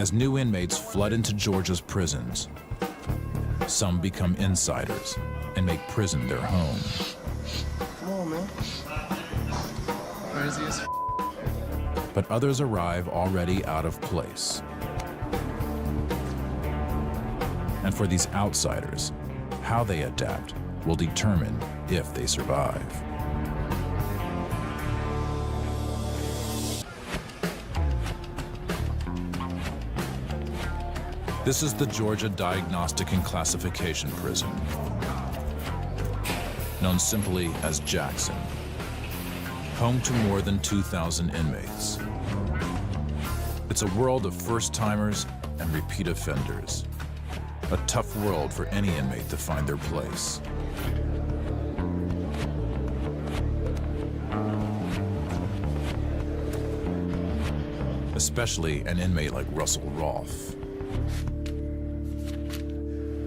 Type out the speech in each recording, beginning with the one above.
As new inmates flood into Georgia's prisons, some become insiders and make prison their home. Come on, man. Crazy as f. But others arrive already out of place. And for these outsiders, how they adapt will determine if they survive. This is the Georgia Diagnostic and Classification Prison, known simply as Jackson, home to more than 2,000 inmates. It's a world of first-timers and repeat offenders, a tough world for any inmate to find their place. Especially an inmate like Russell Rolfe.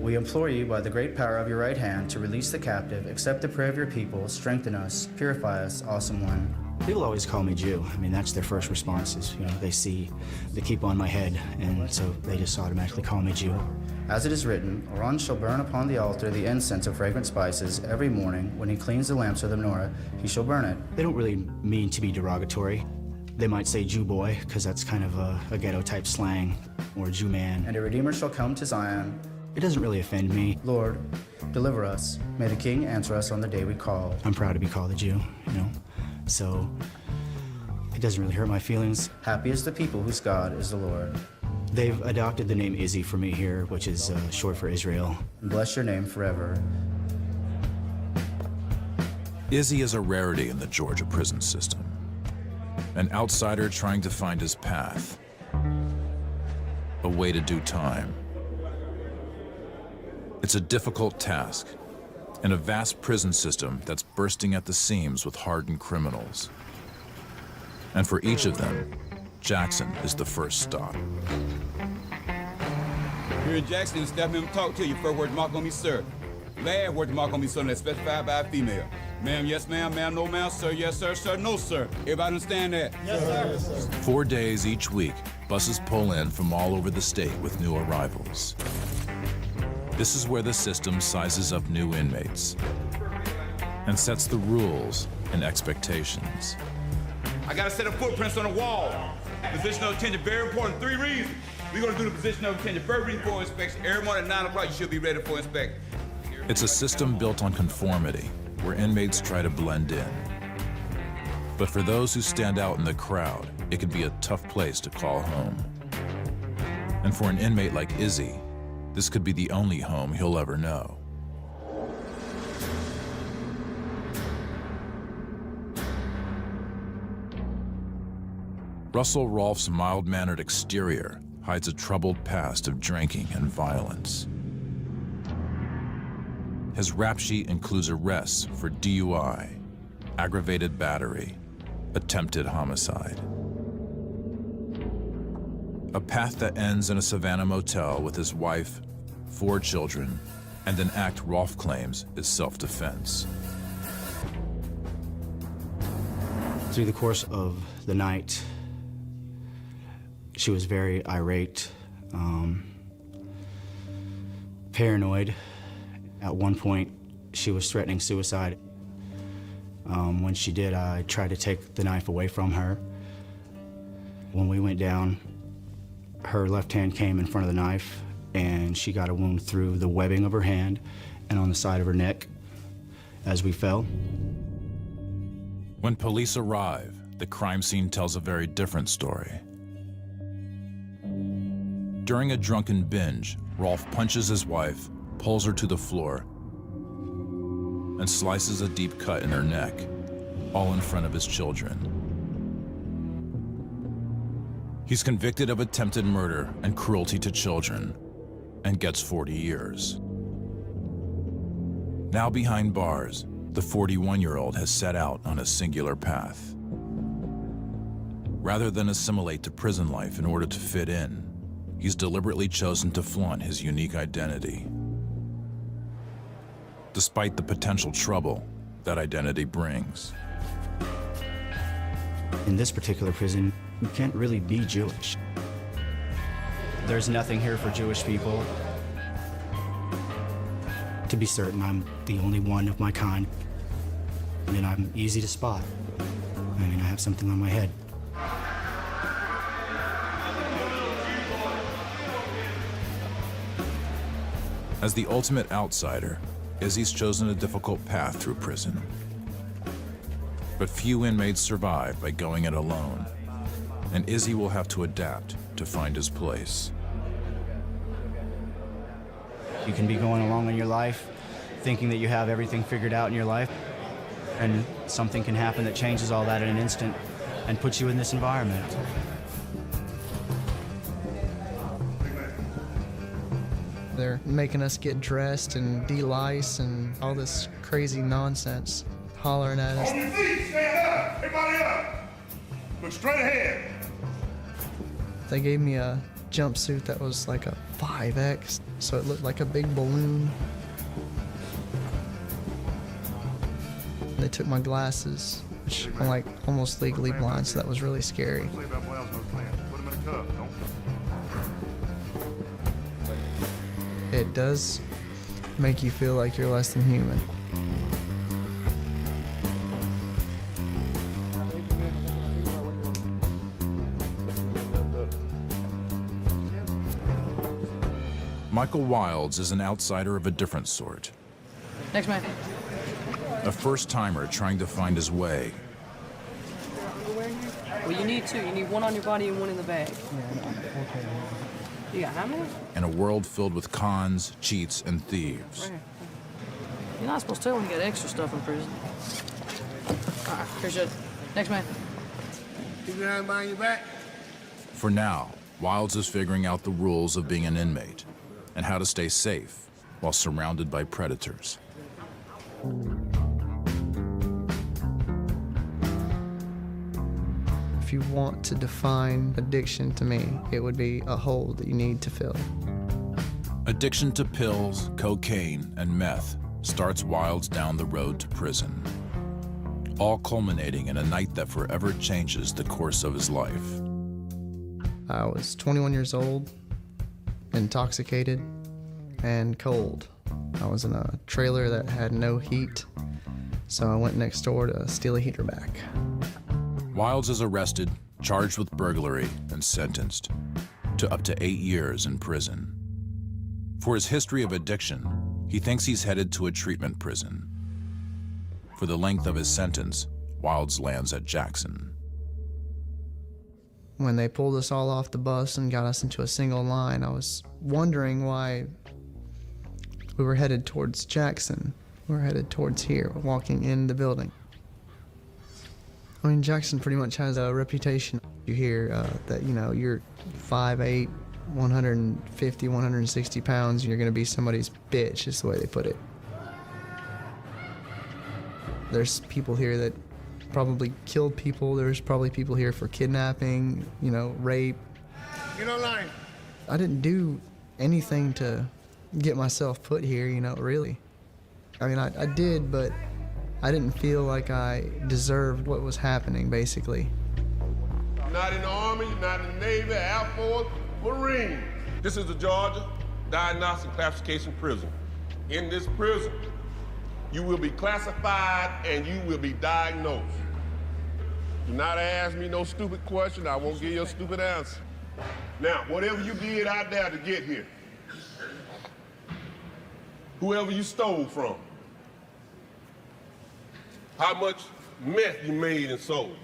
We implore you by the great power of your right hand to release the captive, accept the prayer of your people, strengthen us, purify us, awesome one. People always call me Jew. I mean, that's their first response is, they see the keep on my head, and so they just automatically call me Jew. As it is written, Aaron shall burn upon the altar the incense of fragrant spices every morning. When he cleans the lamps of the menorah, he shall burn it. They don't really mean to be derogatory. They might say Jew boy, because that's kind of a ghetto-type slang, or Jew man. And a Redeemer shall come to Zion. It doesn't really offend me. Lord, deliver us. May the King answer us on the day we call. I'm proud to be called a Jew, so it doesn't really hurt my feelings. Happy is the people whose God is the Lord. They've adopted the name Izzy for me here, which is short for Israel. And bless your name forever. Izzy is a rarity in the Georgia prison system. An outsider trying to find his path. A way to do time. It's a difficult task in a vast prison system that's bursting at the seams with hardened criminals. And for each of them, Jackson is the first stop. Here in Jackson, step in and talk to you. First word to mark on me, sir. Last word to mark on me, sir, that's specified by a female. Ma'am, yes, ma'am, ma'am, no, ma'am, sir, yes, sir, no, sir. Everybody understand that? Yes, sir. Yes, sir. 4 days each week, buses pull in from all over the state with new arrivals. This is where the system sizes up new inmates and sets the rules and expectations. I gotta set up footprints on the wall. Positional attention, very important. 3 reasons. We're gonna do the positional attention. First reason for inspection. Every morning at 9 o'clock, you should be ready for inspection. It's a system built on conformity, where inmates try to blend in. But for those who stand out in the crowd, it can be a tough place to call home. And for an inmate like Izzy, this could be the only home he'll ever know. Russell Rolfe's mild-mannered exterior hides a troubled past of drinking and violence. His rap sheet includes arrests for DUI, aggravated battery, attempted homicide. A path that ends in a Savannah motel with his wife, 4 children, and an act Rolfe claims is self-defense. Through the course of the night, she was very irate, paranoid. At one point, she was threatening suicide. When she did, I tried to take the knife away from her. When we went down, her left hand came in front of the knife, and she got a wound through the webbing of her hand and on the side of her neck as we fell. When police arrive, the crime scene tells a very different story. During a drunken binge, Rolfe punches his wife, pulls her to the floor, and slices a deep cut in her neck, all in front of his children. He's convicted of attempted murder and cruelty to children and gets 40 years. Now behind bars, the 41-year-old has set out on a singular path. Rather than assimilate to prison life in order to fit in, he's deliberately chosen to flaunt his unique identity. Despite the potential trouble that identity brings. In this particular prison, you can't really be Jewish. There's nothing here for Jewish people. To be certain, I'm the only one of my kind, and I'm easy to spot. I mean, I have something on my head. As the ultimate outsider, Izzy's chosen a difficult path through prison. But few inmates survive by going it alone, and Izzy will have to adapt to find his place. You can be going along in your life, thinking that you have everything figured out in your life, and something can happen that changes all that in an instant and puts you in this environment. They're making us get dressed and de-lice and all this crazy nonsense, hollering at us. On your feet, stand up, everybody up. Look straight ahead. They gave me a jumpsuit that was like a 5X, so it looked like a big balloon. They took my glasses, which I'm like almost legally blind, so that was really scary. Put him in a cup. It does make you feel like you're less than human. Michael Wilds is an outsider of a different sort. Next man. A first-timer trying to find his way. Well, you need two. You need one on your body and one in the bag. You got how many? In a world filled with cons, cheats, and thieves. Right here. You're not supposed to tell when you got extra stuff in prison. All right, here's your next man. Keep your hand behind your back. For now, Wilds is figuring out the rules of being an inmate and how to stay safe while surrounded by predators. If you want to define addiction to me, it would be a hole that you need to fill. Addiction to pills, cocaine, and meth starts Wilds down the road to prison, all culminating in a night that forever changes the course of his life. I was 21 years old, intoxicated, and cold. I was in a trailer that had no heat, so I went next door to steal a heater back. Wilds is arrested, charged with burglary, and sentenced to up to 8 years in prison. For his history of addiction, he thinks he's headed to a treatment prison. For the length of his sentence, Wilds lands at Jackson. When they pulled us all off the bus and got us into a single line, I was wondering why we were headed towards Jackson. We were headed towards here, walking in the building. I mean, Jackson pretty much has a reputation. You hear that, you know, you're 5'8", 150, 160 pounds, and you're gonna be somebody's bitch, is the way they put it. There's people here that probably killed people. There's probably people here for kidnapping, you know, rape. Get on line. I didn't do anything to get myself put here, you know, really. I mean, I did, but I didn't feel like I deserved what was happening, basically. You're not in the Army, you're not in the Navy, Air Force, Marine. This is the Georgia Diagnostic Classification Prison. In this prison, you will be classified and you will be diagnosed. Do not ask me no stupid question, I won't give you a stupid answer. Now, whatever you did out there to get here, whoever you stole from, how much meth you made and sold,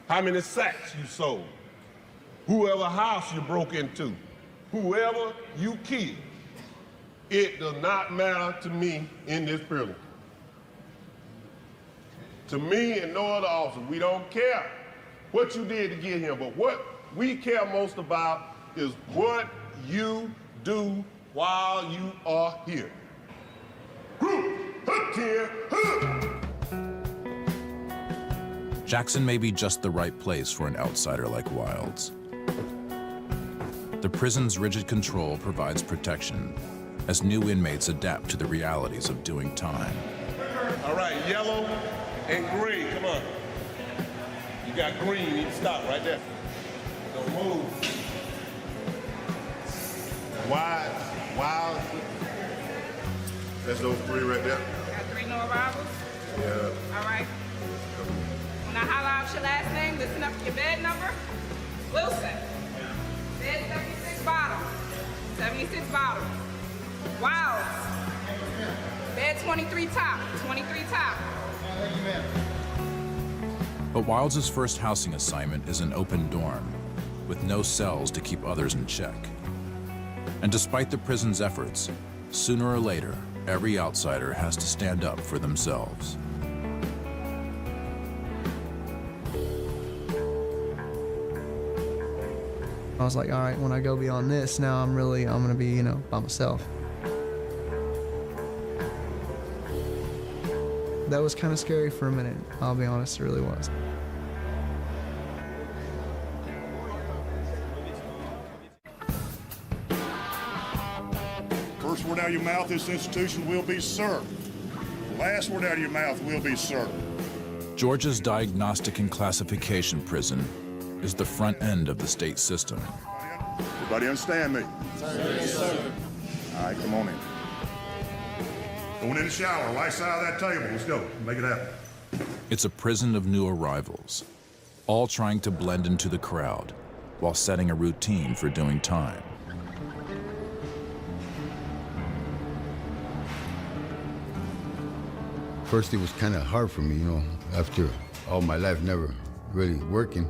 how many sacks you sold, whoever house you broke into, whoever you killed, it does not matter to me in this prison. To me and no other officer, we don't care what you did to get here, but what we care most about is what you do while you are here. Jackson may be just the right place for an outsider like Wilds. The prison's rigid control provides protection as new inmates adapt to the realities of doing time. All right, yellow and green, come on. You got green, you need to stop right there. Don't move. Wild. That's those three right there. Got 3 new arrivals? Yeah. All right. When I holler out your last name, listen up to your bed number. Wilson. Bed 76 bottom. 76 bottom. Wilds. Bed 23 top. 23 top. But Wilds' first housing assignment is an open dorm, with no cells to keep others in check. And despite the prison's efforts, sooner or later, every outsider has to stand up for themselves. I was like, all right, when I go beyond this, now I'm gonna be, by myself. That was kind of scary for a minute, I'll be honest, it really was. First word out of your mouth, this institution will be sir. Last word out of your mouth will be sir. Georgia's Diagnostic and Classification Prison is the front end of the state system. Everybody understand me? Yes, sir. All right, come on in. Going in the shower, right side of that table. Let's go, make it happen. It's a prison of new arrivals, all trying to blend into the crowd while setting a routine for doing time. First, it was kind of hard for me, after all my life never really working.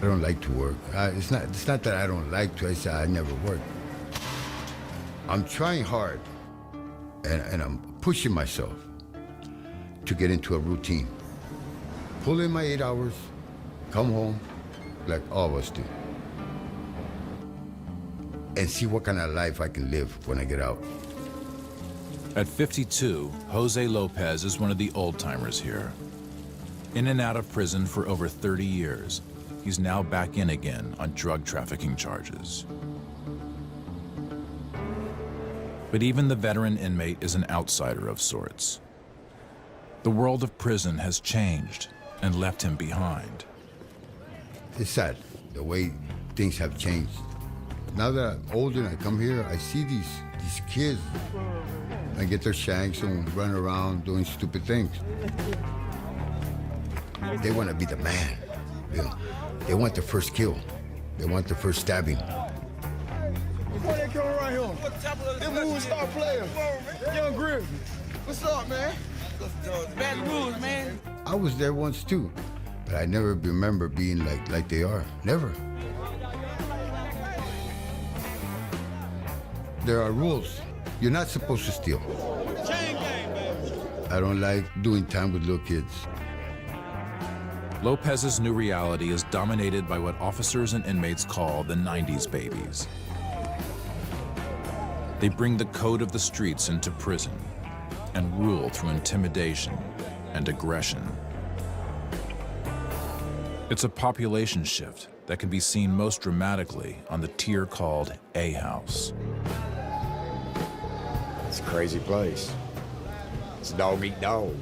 I don't like to work. It's not that I don't like to, I say I never work. I'm trying hard, and I'm pushing myself to get into a routine. Pull in my 8 hours, come home, like all of us do, and see what kind of life I can live when I get out. At 52, Jose Lopez is one of the old-timers here. In and out of prison for over 30 years, he's now back in again on drug trafficking charges. But even the veteran inmate is an outsider of sorts. The world of prison has changed and left him behind. It's sad, the way things have changed. Now that I'm older and I come here, I see these kids. I get their shanks and run around doing stupid things. They want to be the man. They want the first kill. They want the first stabbing. Why they coming right here? Them moves start playing. Young Griffin. What's up, man? Bad rules, man. I was there once too, but I never remember being like they are. Never. There are rules. You're not supposed to steal. I don't like doing time with little kids. Lopez's new reality is dominated by what officers and inmates call the 90s babies. They bring the code of the streets into prison and rule through intimidation and aggression. It's a population shift that can be seen most dramatically on the tier called A House. It's a crazy place. It's dog eat dog.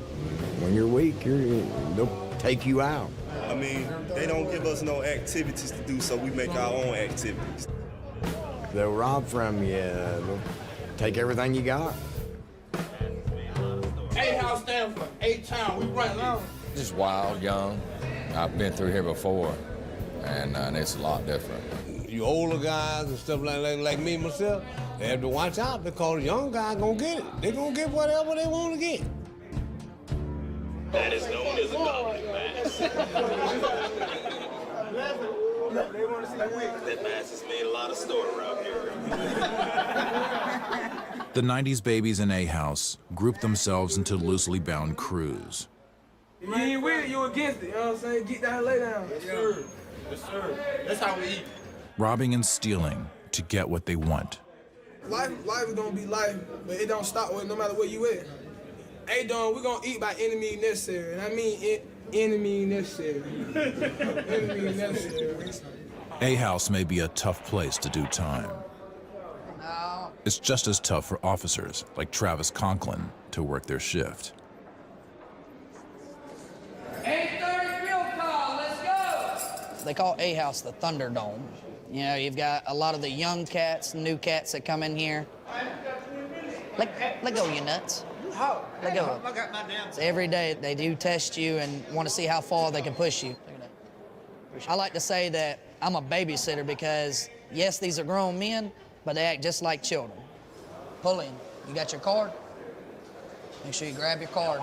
When you're weak, they'll take you out. I mean, they don't give us no activities to do, so we make our own activities. They'll rob from you. They'll take everything you got. A-House stands for A-Town. We run along. Just wild, young. I've been through here before, and it's a lot different. You older guys and stuff like me, myself, they have to watch out because the young guys gonna get it. They gonna get whatever they want to get. That is known as a goblin mask. That mask has made a lot of store around here. The 90s babies in A House group themselves into loosely bound crews. You ain't with it, you against it. You know what I'm saying? Get down, lay down. Yes, sir. Yes, sir. That's how we eat. Robbing and stealing to get what they want. Life is gonna be life, but it don't stop with no matter where you at. Hey, Don, we're gonna eat by enemy necessary, and I mean enemy necessary. Enemy necessary. A House may be a tough place to do time. It's just as tough for officers like Travis Conklin to work their shift. 8:30 field call, let's go! They call A House the Thunderdome. You know, you've got a lot of the young cats, new cats that come in here. Let go, you nuts. Let go. So every day they do test you and want to see how far they can push you. I like to say that I'm a babysitter because, yes, these are grown men, but they act just like children. Pull in. You got your card? Make sure you grab your card.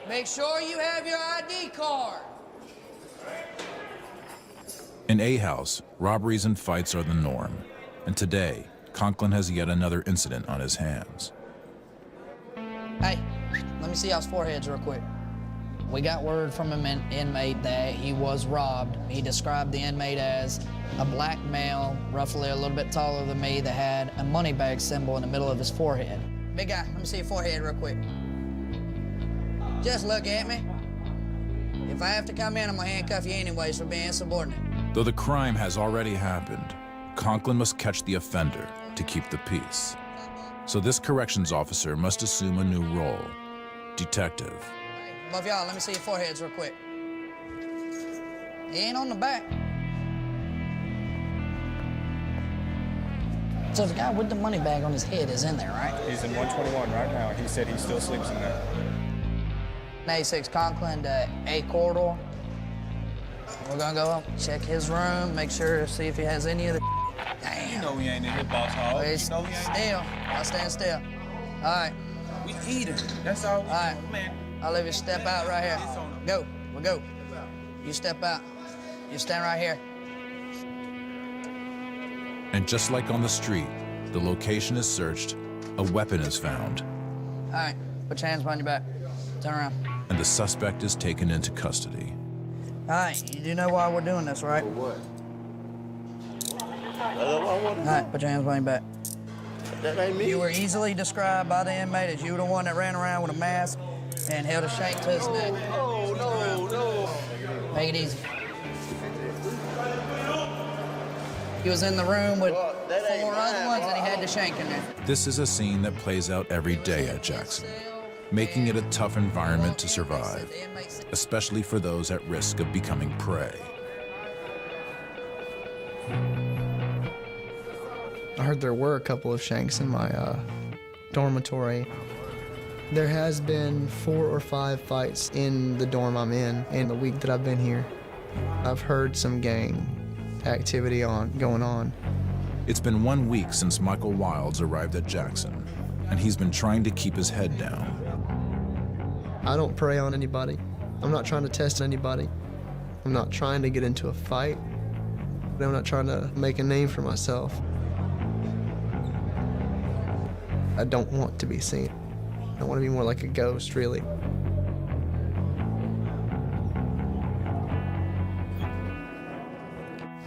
Make sure you have your ID card. In A House, robberies and fights are the norm. And today, Conklin has yet another incident on his hands. Hey, let me see y'all's foreheads real quick. We got word from an inmate that he was robbed. He described the inmate as a black male, roughly a little bit taller than me, that had a money bag symbol in the middle of his forehead. Big guy, let me see your forehead real quick. Just look at me. If I have to come in, I'm gonna handcuff you anyways for being insubordinate. Though the crime has already happened, Conklin must catch the offender to keep the peace. So this corrections officer must assume a new role, detective. Both y'all, let me see your foreheads real quick. He ain't on the back. So the guy with the money bag on his head is in there, right? He's in 121 right now. He said he still sleeps in there. 86 Conklin to A corridor. We're gonna go up, check his room, make sure, see if he has any of the. Damn. You know he ain't in his boss hall. Wait, You know he ain't still. I'll stand still. All right. We eat him. That's all. All right. Man. I'll let you step out right here. Go. We'll go. You step out. You stand right here. And just like on the street, the location is searched, a weapon is found, All right. Put your hands behind your back. Turn around. and the suspect is taken into custody. All right. You do know why we're doing this, right? For what? All right. Put your hands behind your back. That ain't me. You were easily described by the inmate as you were the one that ran around with a mask and held a shank to his neck. Oh, no. Make it easy. He was in the room with four other ones and he had the shank in there. This is a scene that plays out every day at Jackson, making it a tough environment to survive, especially for those at risk of becoming prey. I heard there were a couple of shanks in my dormitory. There has been 4 or 5 fights in the dorm I'm in the week that I've been here. I've heard some gang activity going on. It's been 1 week since Michael Wilds arrived at Jackson, and he's been trying to keep his head down. I don't prey on anybody. I'm not trying to test anybody. I'm not trying to get into a fight. I'm not trying to make a name for myself. I don't want to be seen. I want to be more like a ghost, really.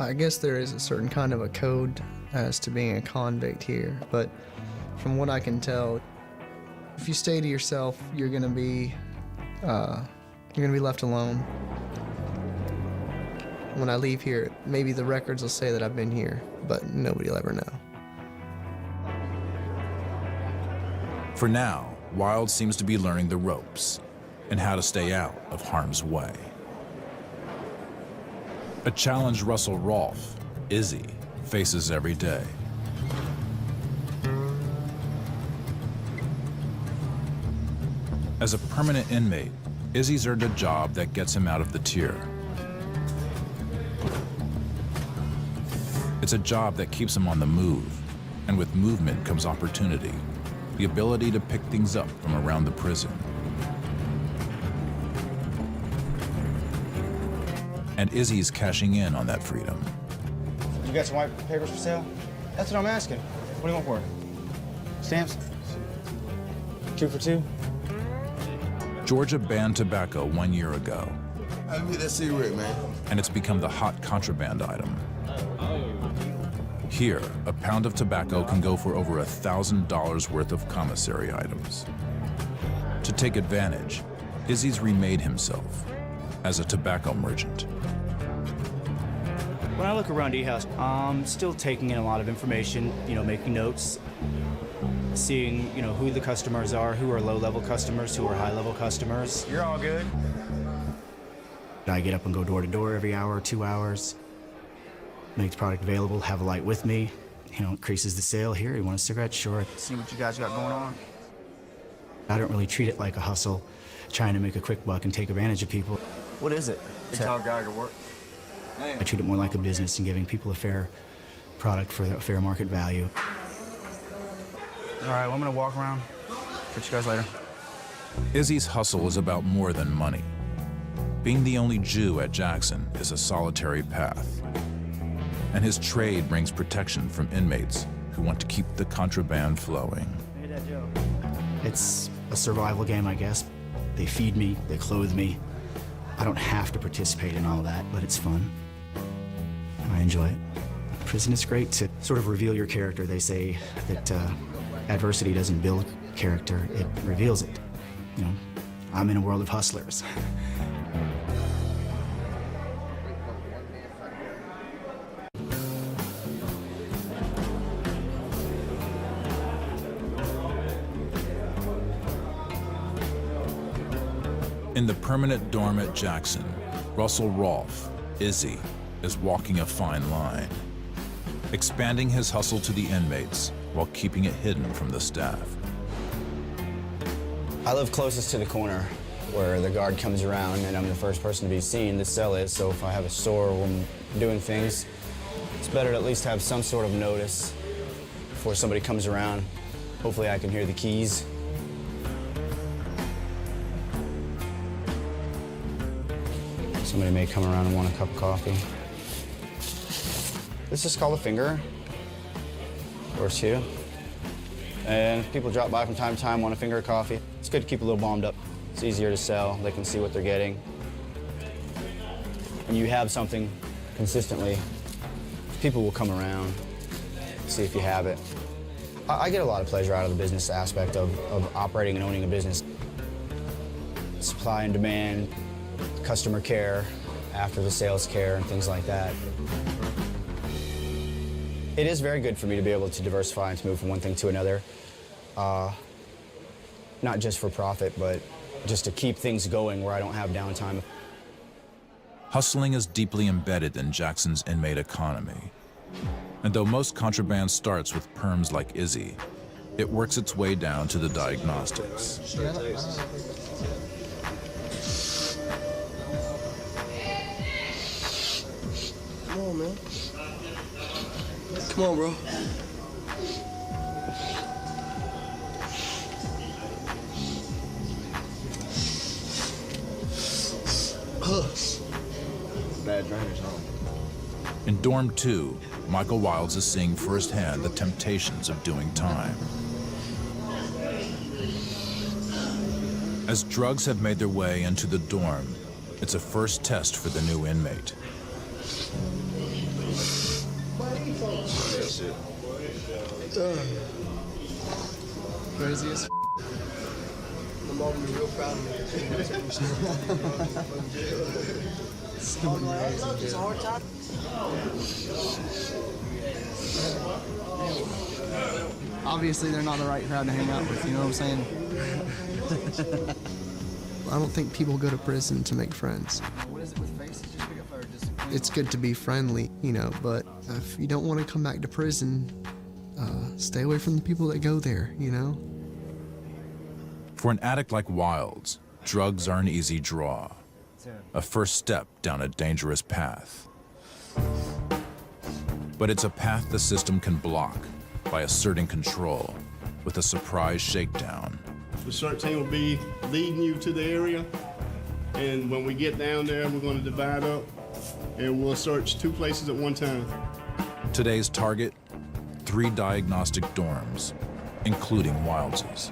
I guess there is a certain kind of a code as to being a convict here, but from what I can tell, if you stay to yourself, you're gonna be left alone. When I leave here, maybe the records will say that I've been here, but nobody will ever know. For now, Wilds seems to be learning the ropes and how to stay out of harm's way. A challenge Russell Rolfe, Izzy, faces every day. As a permanent inmate, Izzy's earned a job that gets him out of the tier. It's a job that keeps him on the move, and with movement comes opportunity, the ability to pick things up from around the prison. And Izzy's cashing in on that freedom. You got some white papers for sale? That's what I'm asking. What do you want for it? Stamps? 2 for 2? Georgia banned tobacco 1 year ago. Hand me that cigarette, man. And it's become the hot contraband item. Here, a pound of tobacco can go for over $1,000 worth of commissary items. To take advantage, Izzy's remade himself as a tobacco merchant. When I look around E-House, I'm still taking in a lot of information, making notes, seeing, who the customers are, who are low-level customers, who are high-level customers. You're all good. I get up and go door to door every hour, 2 hours. make the product available, have a light with me. You know, increases the sale. Here, you want a cigarette? Sure. See what you guys got going on. I don't really treat it like a hustle, trying to make a quick buck and take advantage of people. What is it? He taught guy to work. I treat it more like a business and giving people a fair product for a fair market value. All right, well, I'm gonna walk around. Catch you guys later. Izzy's hustle is about more than money. Being the only Jew at Jackson is a solitary path. And his trade brings protection from inmates who want to keep the contraband flowing. It's a survival game, I guess. They feed me, they clothe me. I don't have to participate in all that, but it's fun. I enjoy it. Prison is great to sort of reveal your character. They say that adversity doesn't build character, it reveals it. You know, I'm in a world of hustlers. In the permanent dorm at Jackson, Russell Rolfe, Izzy, is walking a fine line, expanding his hustle to the inmates while keeping it hidden from the staff. I live closest to the corner where the guard comes around and I'm the first person to be seen. The cell is, so if I have a store or I'm doing things, it's better to at least have some sort of notice before somebody comes around. Hopefully I can hear the keys. Somebody may come around and want a cup of coffee. This is called a finger, or two. And if people drop by from time to time, want a finger of coffee, it's good to keep a little bombed up. It's easier to sell, they can see what they're getting. When you have something consistently, people will come around, see if you have it. I get a lot of pleasure out of the business aspect of operating and owning a business. Supply and demand, customer care, after the sales care, and things like that. It is very good for me to be able to diversify and to move from one thing to another. Not just for profit, but just to keep things going where I don't have downtime. Hustling is deeply embedded in Jackson's inmate economy. And though most contraband starts with perms like Izzy, it works its way down to the diagnostics. Come on, man. Come on, bro. Bad drainage, huh? In Dorm 2, Michael Wilds is seeing firsthand the temptations of doing time. As drugs have made their way into the dorm, it's a first test for the new inmate. Crazy as I'm gonna be real proud of me. It's a hard time. Obviously, they're not the right crowd to hang out with, you know what I'm saying? I don't think people go to prison to make friends. What is it with faces? Just pick up or just... It's good to be friendly, you know, but if you don't want to come back to prison, stay away from the people that go there, you know? For an addict like Wilds, drugs are an easy draw, a first step down a dangerous path. But it's a path the system can block by asserting control with a surprise shakedown. The search team will be leading you to the area, and when we get down there, we're going to divide up, and we'll search 2 places at one time. Today's target, 3 diagnostic dorms, including Wilds's.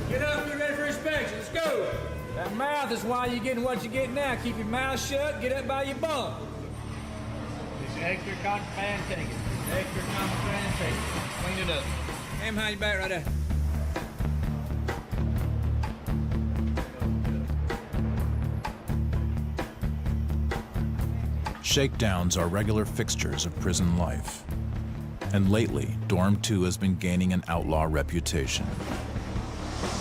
Get up, get ready for inspection, let's go. That mouth is why you're getting what you get now. Keep your mouth shut, get up by your bunk. This is extra contraband ticket. Extra contraband ticket. Clean it up. Ham behind your back right there. Shakedowns are regular fixtures of prison life. And lately, Dorm 2 has been gaining an outlaw reputation.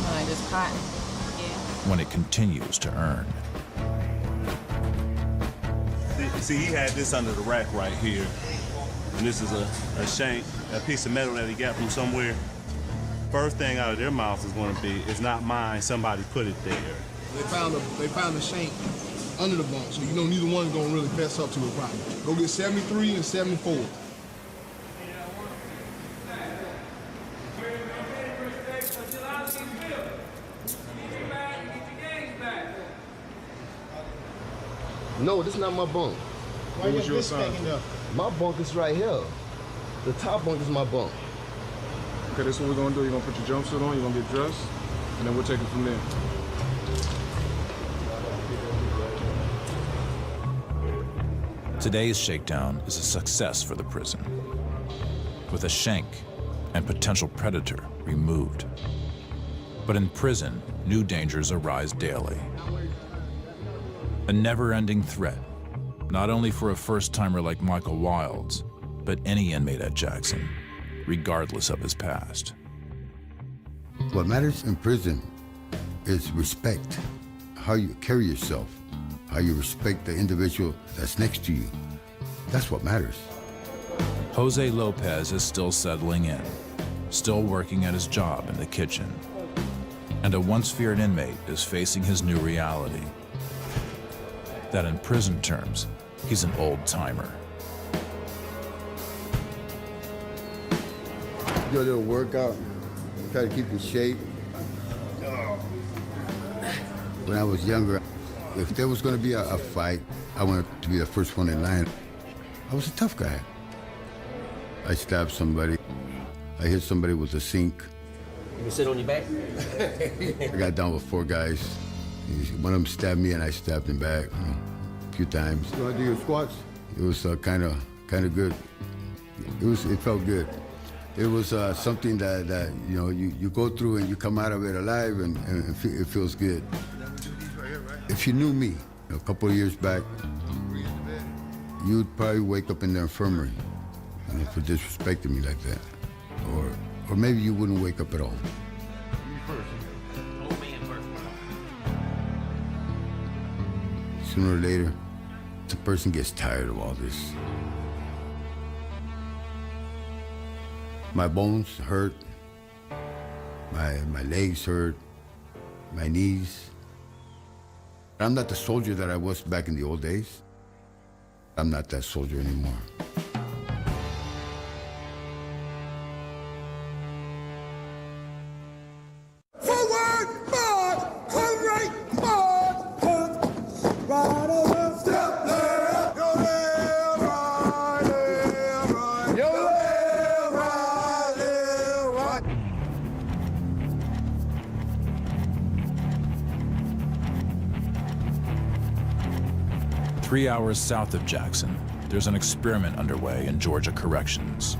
No, just cotton. Yeah. When it continues to earn. See, he had this under the rack right here. And this is a shank, a piece of metal that he got from somewhere. First thing out of their mouths is going to be, it's not mine, somebody put it there. They found the shank under the bunk, so you know neither one's going to really fess up to it probably. Go get 73 and 74. No, this is not my bunk. Why you got this sticking up? My bunk is right here. The top bunk is my bunk. Okay, this is what we're gonna do. You're gonna put your jumpsuit on, you're gonna get dressed, and then we'll take it from there. Today's shakedown is a success for the prison, with a shank and potential predator removed. But in prison, new dangers arise daily. A never-ending threat, not only for a first-timer like Michael Wilds, but any inmate at Jackson, regardless of his past. What matters in prison is respect, how you carry yourself, how you respect the individual that's next to you. That's what matters. Jose Lopez is still settling in, still working at his job in the kitchen. And a once feared inmate is facing his new reality. That in prison terms, he's an old-timer. Do a little workout, try to keep in shape. When I was younger, if there was going to be a fight, I wanted to be the first one in line. I was a tough guy. I stabbed somebody. I hit somebody with a sink. You can sit on your back? I got down with 4 guys. One of them stabbed me and I stabbed him back a few times. You want to do your squats? It was kind of good. It felt good. It was something that you know you go through and you come out of it alive and it feels good. If you knew me a couple of years back, you'd probably wake up in the infirmary for disrespecting me like that, or maybe you wouldn't wake up at all. Sooner or later, the person gets tired of all this. My bones hurt, my legs hurt, my knees. I'm not the soldier that I was back in the old days. I'm not that soldier anymore. Forward, march, come right, march, come right over, step left, go left, right, left, right, go left, right, left, right. 3 hours south of Jackson, there's an experiment underway in Georgia Corrections.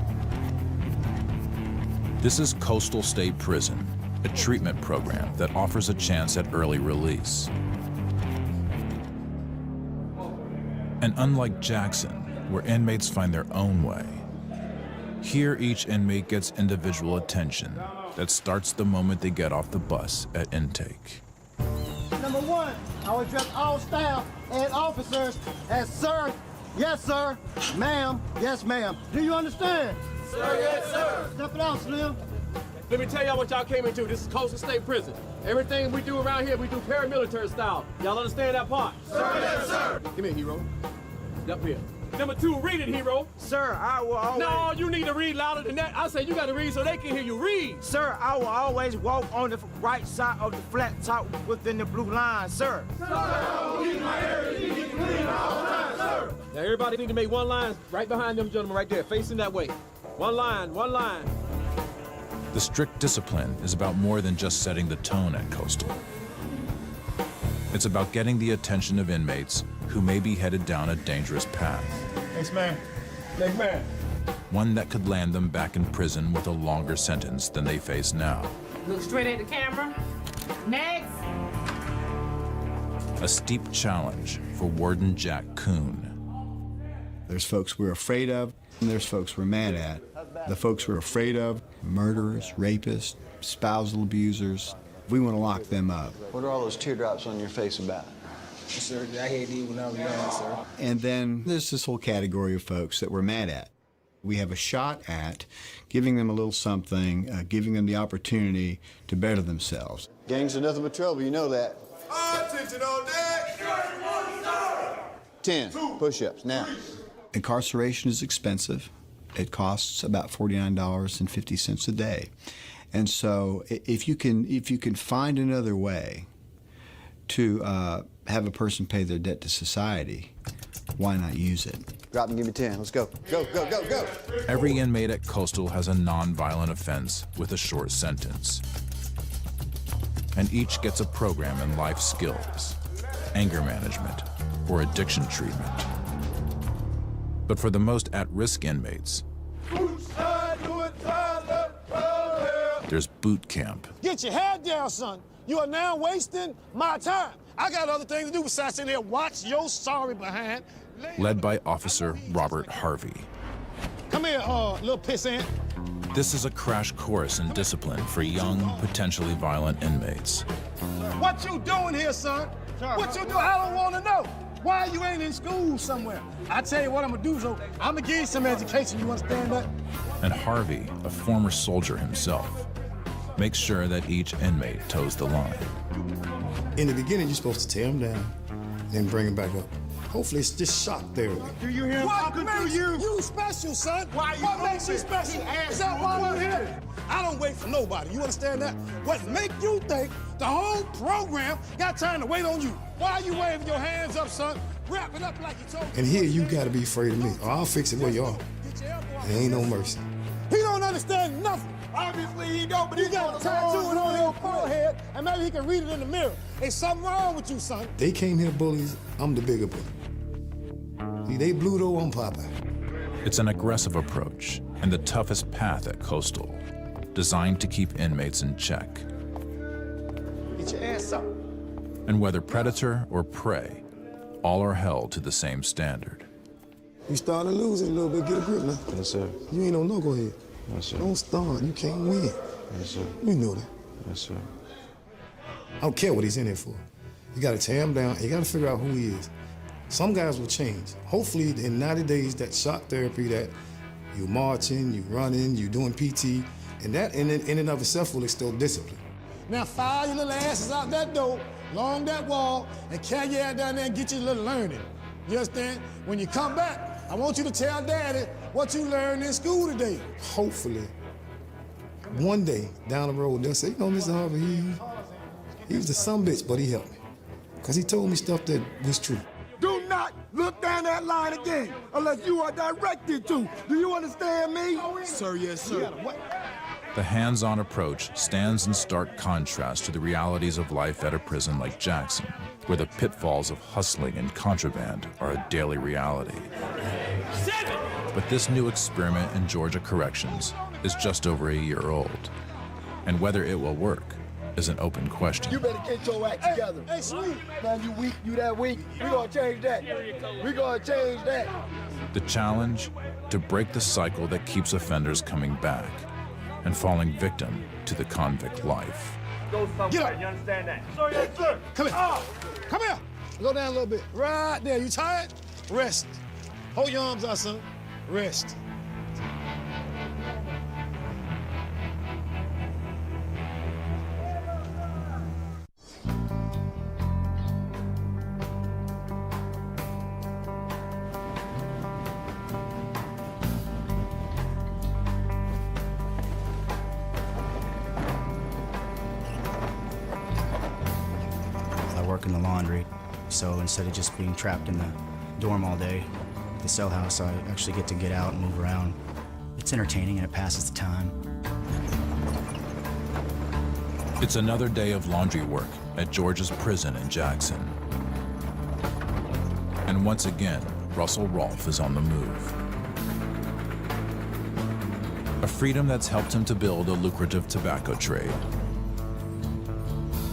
This is Coastal State Prison, a treatment program that offers a chance at early release. And unlike Jackson, where inmates find their own way, here each inmate gets individual attention that starts the moment they get off the bus at intake. Number 1, I will address all staff and officers as sir, yes sir, ma'am, yes ma'am. Do you understand? Sir, yes sir. Step it out, Slim. Let me tell y'all what y'all came into. This is Coastal State Prison. Everything we do around here, we do paramilitary style. Y'all understand that part? Sir, yes sir. Come here, hero. Up here. Number 2, read it, hero. Sir, I will always... No, you need to read louder than that. I say you got to read so they can hear you. Read. Sir, I will always walk on the right side of the flat top within the blue line, sir. Sir, I will keep my area clean all the time, sir. Now, everybody need to make one line right behind them gentlemen right there, facing that way. One line, one line. The strict discipline is about more than just setting the tone at Coastal. It's about getting the attention of inmates who may be headed down a dangerous path. Thanks, man. Thanks, man. One that could land them back in prison with a longer sentence than they face now. Look straight at the camera. Next. A steep challenge for Warden Jack Kuhn. There's folks we're afraid of, and there's folks we're mad at. The folks we're afraid of, murderers, rapists, spousal abusers, we want to lock them up. What are all those teardrops on your face about? Sir, I had these when I was young, sir. And then there's this whole category of folks that we're mad at. We have a shot at giving them a little something, giving them the opportunity to better themselves. Gangs are nothing but trouble, you know that. Attention on deck! 10 push-ups, now. Incarceration is expensive. It costs about $49.50 a day. And so if you can find another way to have a person pay their debt to society, why not use it? Drop and give me 10. Let's go. Go, go, go, go. Every inmate at Coastal has a non-violent offense with a short sentence. And each gets a program in life skills, anger management, or addiction treatment. But for the most at-risk inmates, there's boot camp. Get your head down, son. You are now wasting my time. I got other things to do besides sitting here watch your sorry behind. Led by Officer Robert Harvey. Come here, little pissant. This is a crash course in discipline for young, potentially violent inmates. What you doing here, son? What you doing? I don't want to know. Why you ain't in school somewhere? I tell you what I'm gonna do, so I'm gonna give you some education. You understand that? And Harvey, a former soldier himself, makes sure that each inmate toes the line. In the beginning, you're supposed to tear them down, then bring them back up. Hopefully, it's just shock therapy. Do you hear what makes you special, son? What makes you special? Is that why you're here? I don't wait for nobody. You understand that? What make you think the whole program got time to wait on you? Why are you waving your hands up, son? Wrap it up like you told me. And here, you gotta be afraid of me, or I'll fix it where you are. There ain't no mercy. He don't understand nothing. Obviously, he don't, but he got a tattoo on your forehead, and maybe he can read it in the mirror. Ain't something wrong with you, son. They came here bullies, I'm the bigger bully. See, they Bluto, I'm Popeye. It's an aggressive approach and the toughest path at Coastal, designed to keep inmates in check. Get your ass up. And whether predator or prey, all are held to the same standard. You starting to lose it a little bit, get a grip now. Yes, sir. You ain't no go ahead. Yes, sir. Don't start, you can't win. Yes, sir. You know that. Yes, sir. I don't care what he's in there for. You gotta tear him down, you gotta figure out who he is. Some guys will change. Hopefully in 90 days, that shock therapy, that you marching, you running, you doing PT, and that in and of itself will instill discipline. Now file your little asses out that door, along that wall, and carry your ass down there and get your little learning. You understand? When you come back, I want you to tell Daddy what you learned in school today. Hopefully, one day down the road, they'll say, you know, Mr. Harvey, he was a sumbitch, but he helped me. Because he told me stuff that was true. Do not look down that line again unless you are directed to. Do you understand me? Sir, yes, sir. The hands-on approach stands in stark contrast to the realities of life at a prison like Jackson, where the pitfalls of hustling and contraband are a daily reality. But this new experiment in Georgia Corrections is just over a year old, and whether it will work is an open question. You better get your act together. Hey, sweet. Man, you weak, you that weak. We gonna change that. We gonna change that. The challenge, to break the cycle that keeps offenders coming back and falling victim to the convict life. Get up. You understand that? Sorry, yes, sir. Come here. Come here. Go down a little bit. Right there. You tired? Rest. Hold your arms out, son. Rest. In the laundry. So instead of just being trapped in the dorm all day, the cell house, I actually get to get out and move around. It's entertaining and it passes the time. It's another day of laundry work at Georgia's prison in Jackson. And once again, Russell Rolfe is on the move. A freedom that's helped him to build a lucrative tobacco trade.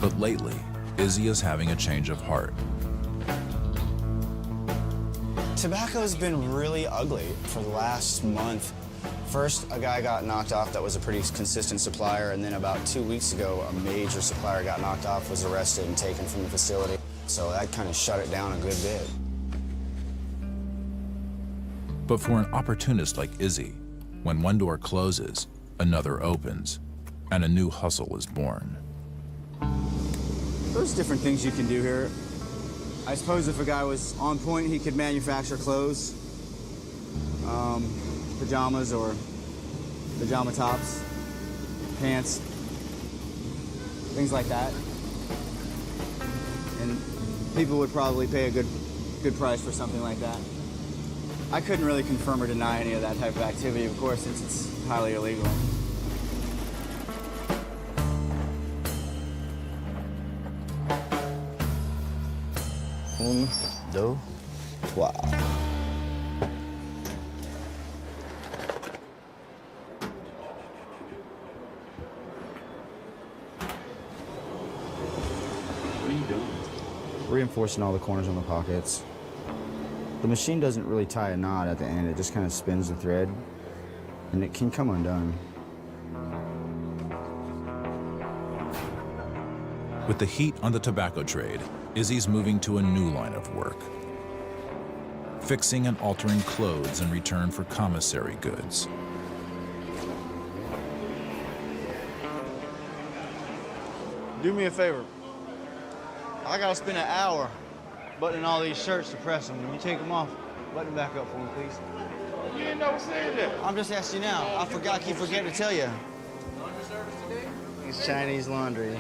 But lately, Izzy is having a change of heart. Tobacco's been really ugly for the last month. First, a guy got knocked off that was a pretty consistent supplier, and then about 2 weeks ago, a major supplier got knocked off, was arrested and taken from the facility. So that kind of shut it down a good bit. But for an opportunist like Izzy, when one door closes, another opens, and a new hustle is born. There's different things you can do here. I suppose if a guy was on point, he could manufacture clothes, pajamas or pajama tops, pants, things like that. And people would probably pay a good price for something like that. I couldn't really confirm or deny any of that type of activity, of course, since it's highly illegal. Un, deux, trois. What are you doing? Reinforcing all the corners on the pockets. The machine doesn't really tie a knot at the end, it just kind of spins the thread, and it can come undone. With the heat on the tobacco trade, Izzy's moving to a new line of work. Fixing and altering clothes in return for commissary goods. Do me a favor. I gotta spend an hour buttoning all these shirts to press them. When you take them off, button them back up for me, please. You didn't never say that. I'm just asking you now. I keep forgetting to tell you. Laundry service today? It's Chinese laundry.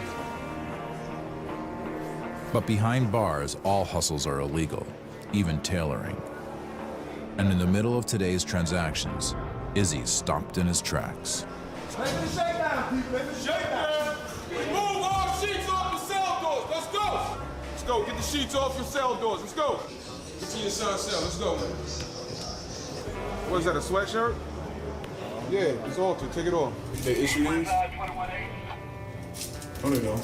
But behind bars, all hustles are illegal, even tailoring. And in the middle of today's transactions, Izzy stopped in his tracks. Make the shakedown, people. Make the shakedown. Move all sheets off the cell doors. Let's go. Let's go. Get the sheets off your cell doors. Let's go. Get to your son's cell. Let's go, man. What is that, a sweatshirt? Yeah, it's altered. Take it off. They issue these? Oh, there you go.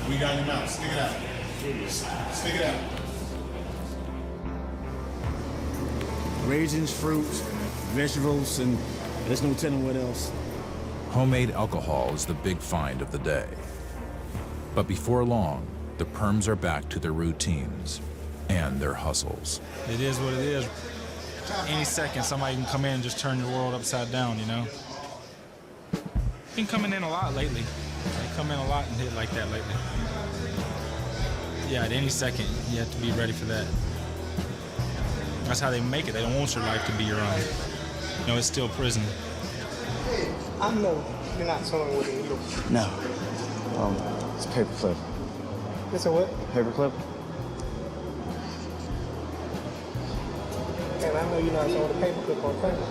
We got your mouth. Stick it out. Stick it out. Raisins, fruits, vegetables, and there's no telling what else. Homemade alcohol is the big find of the day. But before long, the perms are back to their routines and their hustles. It is what it is. Any second, somebody can come in and just turn your world upside down, you know? Been coming in a lot lately. They come in a lot and hit like that lately. Yeah, at any second, you have to be ready for that. That's how they make it. They don't want your life to be your own. You know, it's still prison. I know you're not sewing with a needle. No. It's a paper clip. It's a what? Paper clip? And I know you're not sewing a paper clip on camera.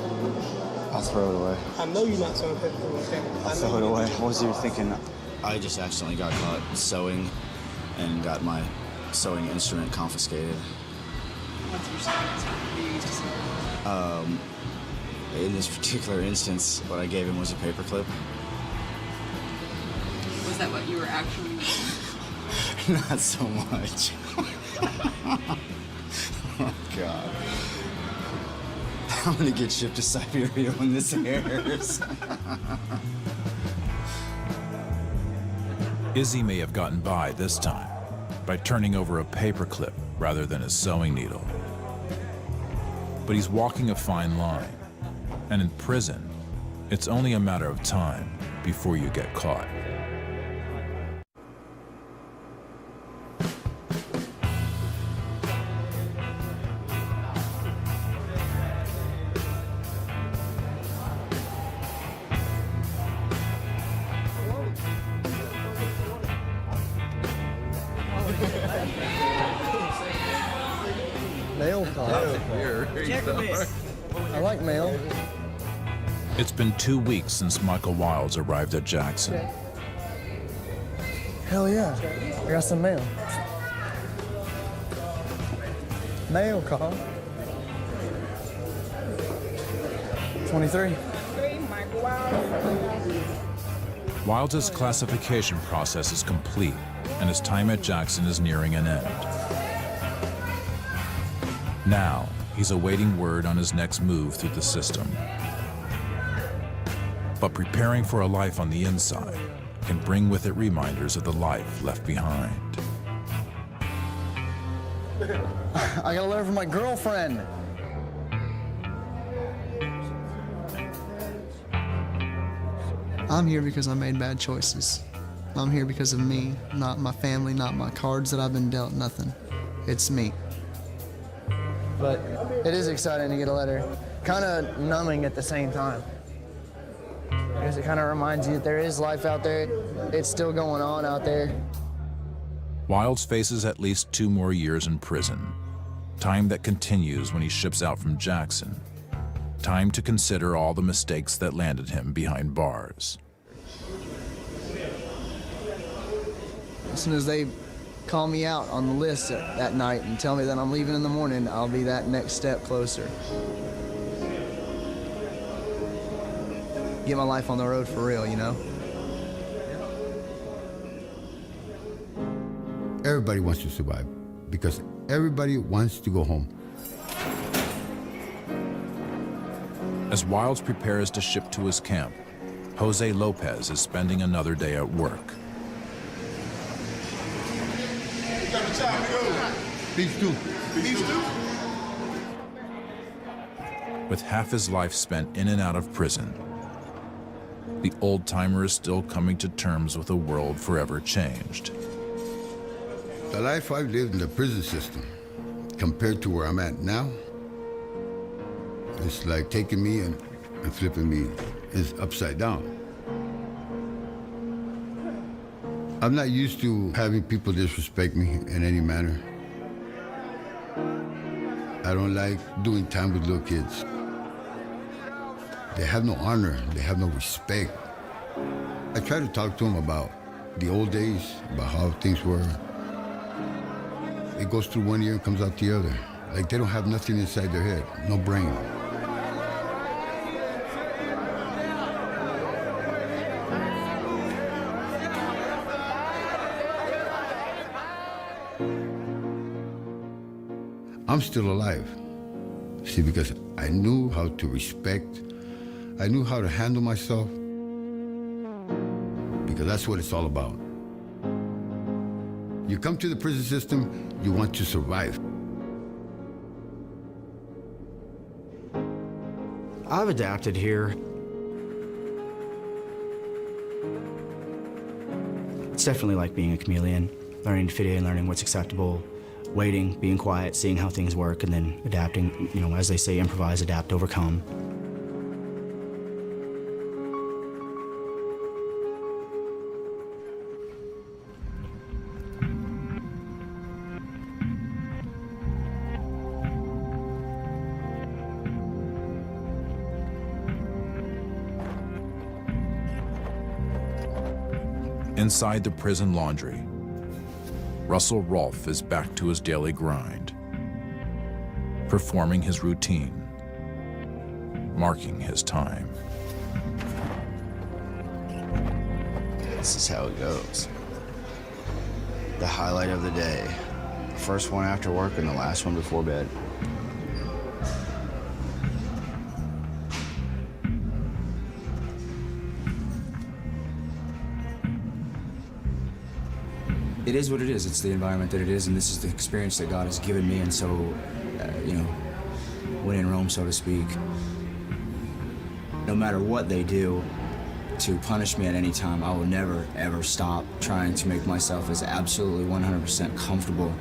I'll throw it away. I know you're not sewing a paper clip on camera. I'll throw it away. What was you thinking? I just accidentally got caught sewing and got my sewing instrument confiscated. What's your sewing instrument you used to sew? In this particular instance, what I gave him was a paper clip. Was that what you were actually using? Not so much. Oh, God. I'm gonna get shipped to Siberia when this airs. Izzy may have gotten by this time by turning over a paperclip rather than a sewing needle. But he's walking a fine line. And in prison, it's only a matter of time before you get caught. Mail call. I like mail. It's been 2 weeks since Michael Wilds arrived at Jackson. Hell yeah. I got some mail. Mail call. 23. Wilds' classification process is complete, and his time at Jackson is nearing an end. Now, he's awaiting word on his next move through the system. But preparing for a life on the inside can bring with it reminders of the life left behind. I got a letter from my girlfriend. I'm here because I made bad choices. I'm here because of me, not my family, not my cards that I've been dealt, nothing. It's me. But it is exciting to get a letter. Kind of numbing at the same time. Because it kind of reminds you that there is life out there. It's still going on out there. Wilds faces at least 2 more years in prison. Time that continues when he ships out from Jackson. Time to consider all the mistakes that landed him behind bars. As soon as they call me out on the list that night and tell me that I'm leaving in the morning, I'll be that next step closer. Get my life on the road for real, you know? Everybody wants to survive because everybody wants to go home. As Wilds prepares to ship to his camp, Jose Lopez is spending another day at work. Beef stew. Beef stew? With half his life spent in and out of prison, the old-timer is still coming to terms with a world forever changed. The life I've lived in the prison system, compared to where I'm at now, it's like taking me and flipping me is upside down. I'm not used to having people disrespect me in any manner. I don't like doing time with little kids. They have no honor, they have no respect. I try to talk to them about the old days, about how things were. It goes through one ear and comes out the other. Like they don't have nothing inside their head, no brain. I'm still alive. See, because I knew how to respect, I knew how to handle myself, because that's what it's all about. You come to the prison system, you want to survive. I've adapted here. It's definitely like being a chameleon, learning to fit in, learning what's acceptable, waiting, being quiet, seeing how things work, and then adapting, you know, as they say, improvise, adapt, overcome. Inside the prison laundry, Russell Rolfe is back to his daily grind, performing his routine, marking his time. This is how it goes. The highlight of the day. The first one after work and the last one before bed. It is what it is. It's the environment that it is, and this is the experience that God has given me. And so, you know, when in Rome, so to speak, no matter what they do to punish me at any time, I will never, ever stop trying to make myself as absolutely 100% comfortable